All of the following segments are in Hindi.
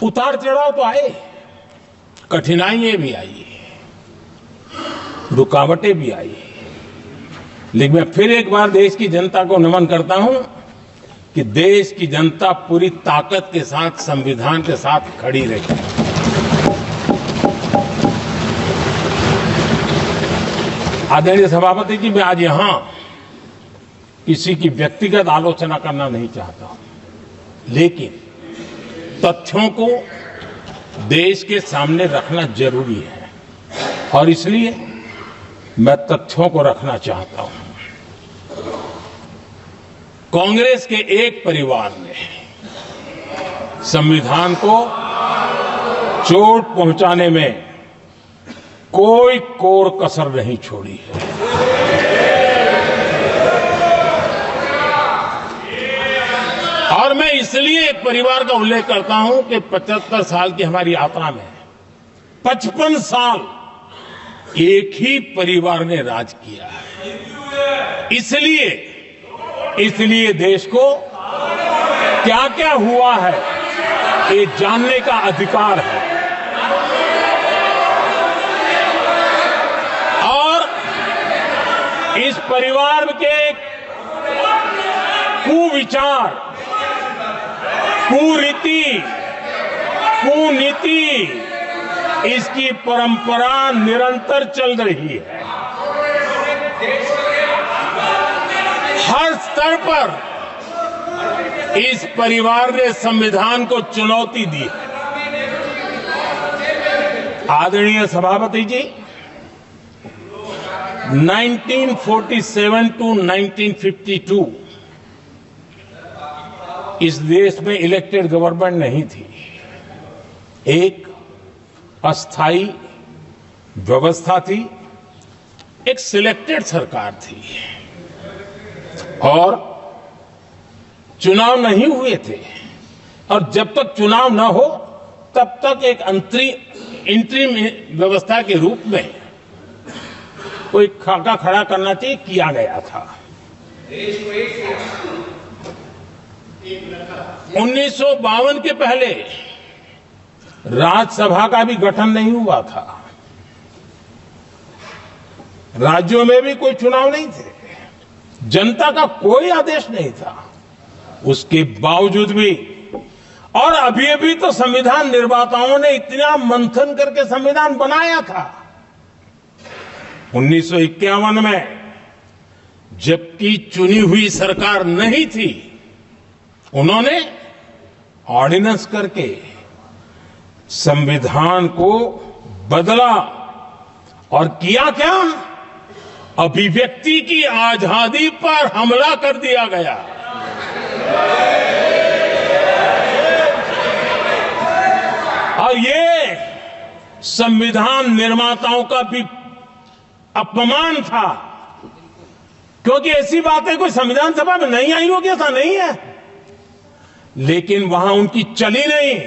उतार चढ़ाव तो आए, कठिनाइयां भी आई, रुकावटें भी आई, लेकिन मैं फिर एक बार देश की जनता को नमन करता हूं कि देश की जनता पूरी ताकत के साथ संविधान के साथ खड़ी रही। आदरणीय सभापति जी, मैं आज यहां किसी की व्यक्तिगत आलोचना करना नहीं चाहता हूं, लेकिन तथ्यों को देश के सामने रखना जरूरी है और इसलिए मैं तथ्यों को रखना चाहता हूं। कांग्रेस के एक परिवार ने संविधान को चोट पहुंचाने में कोई कोर कसर नहीं छोड़ी है। और मैं इसलिए एक परिवार का उल्लेख करता हूं कि 75 साल की हमारी यात्रा में 55 साल एक ही परिवार ने राज किया है। इसलिए देश को क्या क्या हुआ है ये जानने का अधिकार है और इस परिवार के कुविचार, कुरीति, कुनीति, इसकी परंपरा निरंतर चल रही है। हर स्तर पर इस परिवार ने संविधान को चुनौती दी है। आदरणीय सभापति जी, 1947 टू 1952 इस देश में इलेक्टेड गवर्नमेंट नहीं थी। एक अस्थाई व्यवस्था थी, एक सिलेक्टेड सरकार थी और चुनाव नहीं हुए थे और जब तक चुनाव न हो तब तक एक इंटरिम व्यवस्था के रूप में कोई खाका खड़ा करना चाहिए, किया गया था। 1952 के पहले राज्यसभा का भी गठन नहीं हुआ था, राज्यों में भी कोई चुनाव नहीं थे, जनता का कोई आदेश नहीं था। उसके बावजूद भी और अभी तो संविधान निर्माताओं ने इतना मंथन करके संविधान बनाया था। 1951 में जबकि चुनी हुई सरकार नहीं थी, उन्होंने ऑर्डिनेंस करके संविधान को बदला और किया क्या? अभिव्यक्ति की आजादी पर हमला कर दिया गया। और ये संविधान निर्माताओं का भी अपमान था, क्योंकि ऐसी बातें कोई संविधान सभा में नहीं आई होगी, ऐसा नहीं है, लेकिन वहां उनकी चली नहीं।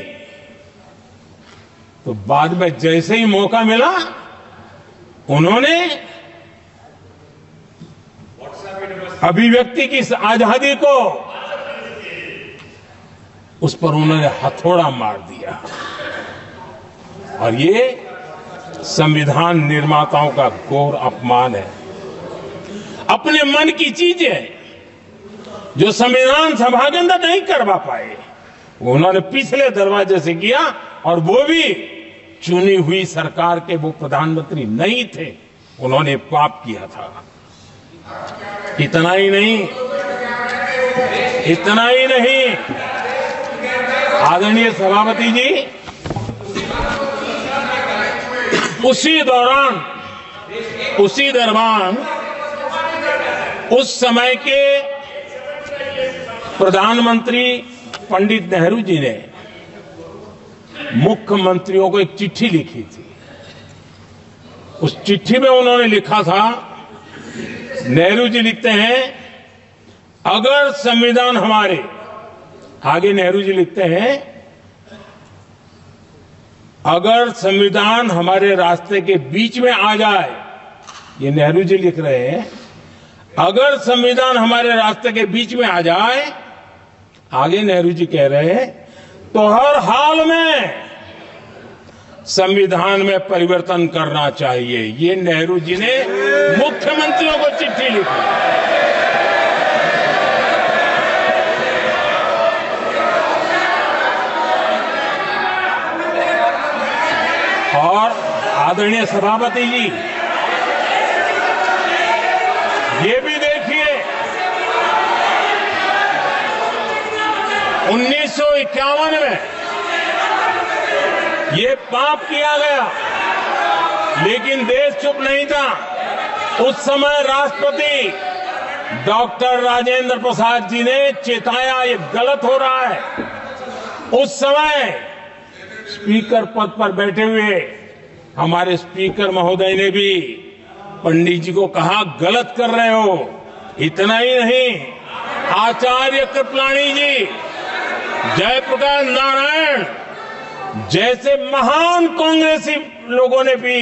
तो बाद में जैसे ही मौका मिला उन्होंने अभिव्यक्ति की इस आजादी को, उस पर उन्होंने हथौड़ा मार दिया और ये संविधान निर्माताओं का घोर अपमान है। अपने मन की चीजें जो संविधान सभा के अंदर नहीं करवा पाए, वो उन्होंने पिछले दरवाजे से किया और वो भी चुनी हुई सरकार के वो प्रधानमंत्री नहीं थे, उन्होंने पाप किया था। इतना ही नहीं, आदरणीय सभापति जी, उसी दौरान उस समय के प्रधानमंत्री पंडित नेहरू जी ने मुख्यमंत्रियों को एक चिट्ठी लिखी थी। उस चिट्ठी में उन्होंने लिखा था, नेहरू जी लिखते हैं, अगर संविधान हमारे, आगे नेहरू जी लिखते हैं, अगर संविधान हमारे रास्ते के बीच में आ जाए, ये नेहरू जी लिख रहे हैं, अगर संविधान हमारे रास्ते के बीच में आ जाए, आगे नेहरू जी कह रहे हैं, तो हर हाल में संविधान में परिवर्तन करना चाहिए। ये नेहरू जी ने मुख्यमंत्रियों को चिट्ठी लिखी। और आदरणीय सभापति जी, ये भी देखिए 1951 में ये पाप किया गया, लेकिन देश चुप नहीं था। उस समय राष्ट्रपति डॉक्टर राजेंद्र प्रसाद जी ने चेताया ये गलत हो रहा है। उस समय स्पीकर पद पर बैठे हुए हमारे स्पीकर महोदय ने भी पंडित जी को कहा गलत कर रहे हो। इतना ही नहीं, आचार्य कृपलानी जी, जयप्रकाश नारायण जैसे महान कांग्रेसी लोगों ने भी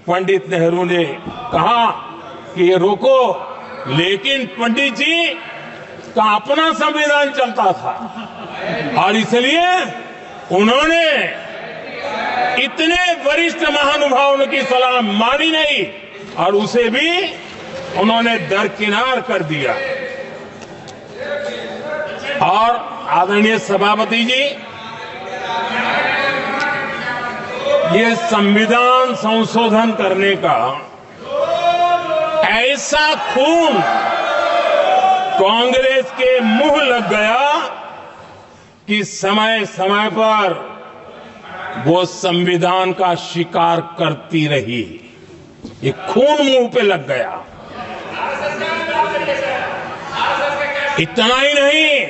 पंडित नेहरू ने कहा कि ये रोको, लेकिन पंडित जी का अपना संविधान चलता था और इसलिए उन्होंने इतने वरिष्ठ महानुभावों की सलाह मानी नहीं और उसे भी उन्होंने दरकिनार कर दिया। और आदरणीय सभापति जी, ये संविधान संशोधन करने का ऐसा खून कांग्रेस के मुंह लग गया कि समय समय पर वो संविधान का शिकार करती रही। ये खून मुंह पे लग गया। इतना ही नहीं,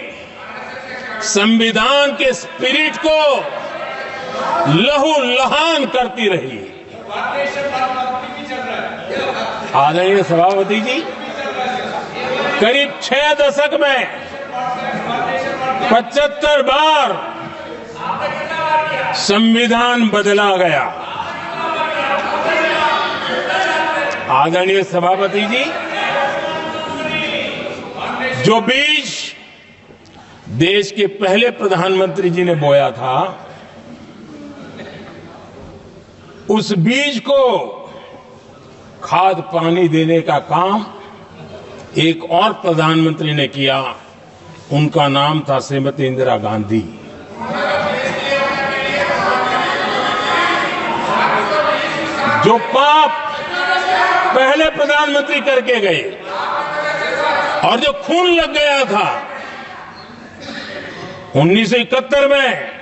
संविधान के स्पिरिट को लहू लहान करती रही। आदरणीय सभापति जी, करीब 6 दशक में 75 बार संविधान बदला गया। आदरणीय सभापति जी, जो बीज देश के पहले प्रधानमंत्री जी ने बोया था, उस बीज को खाद पानी देने का काम एक और प्रधानमंत्री ने किया। उनका नाम था श्रीमती इंदिरा गांधी। जो पाप पहले प्रधानमंत्री करके गए और जो खून लग गया था 1971 में,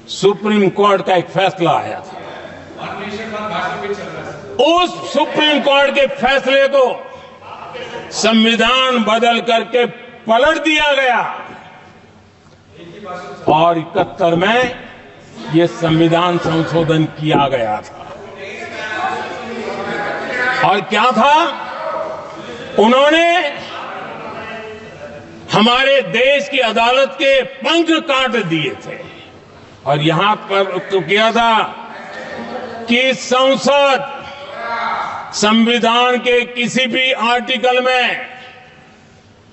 सुप्रीम कोर्ट का एक फैसला आया था। उस सुप्रीम कोर्ट के फैसले को संविधान बदल करके पलट दिया गया और 71 में ये संविधान संशोधन किया गया था। और क्या था, उन्होंने हमारे देश की अदालत के पंख काट दिए थे और यहां पर तो किया था कि संसद संविधान के किसी भी आर्टिकल में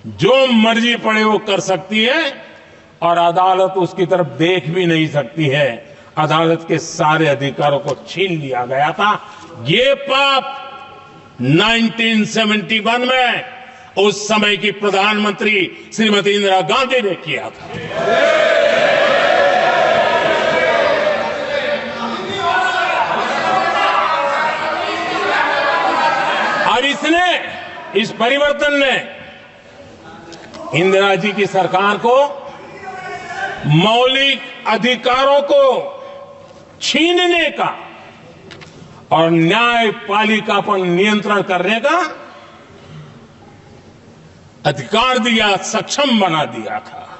जो मर्जी पड़े वो कर सकती है और अदालत उसकी तरफ देख भी नहीं सकती है। अदालत के सारे अधिकारों को छीन लिया गया था। ये पाप 1971 में उस समय की प्रधानमंत्री श्रीमती इंदिरा गांधी ने किया था। और इस परिवर्तन ने इंदिरा जी की सरकार को मौलिक अधिकारों को छीनने का और न्यायपालिका पर नियंत्रण करने का अधिकार दिया, सक्षम बना दिया था।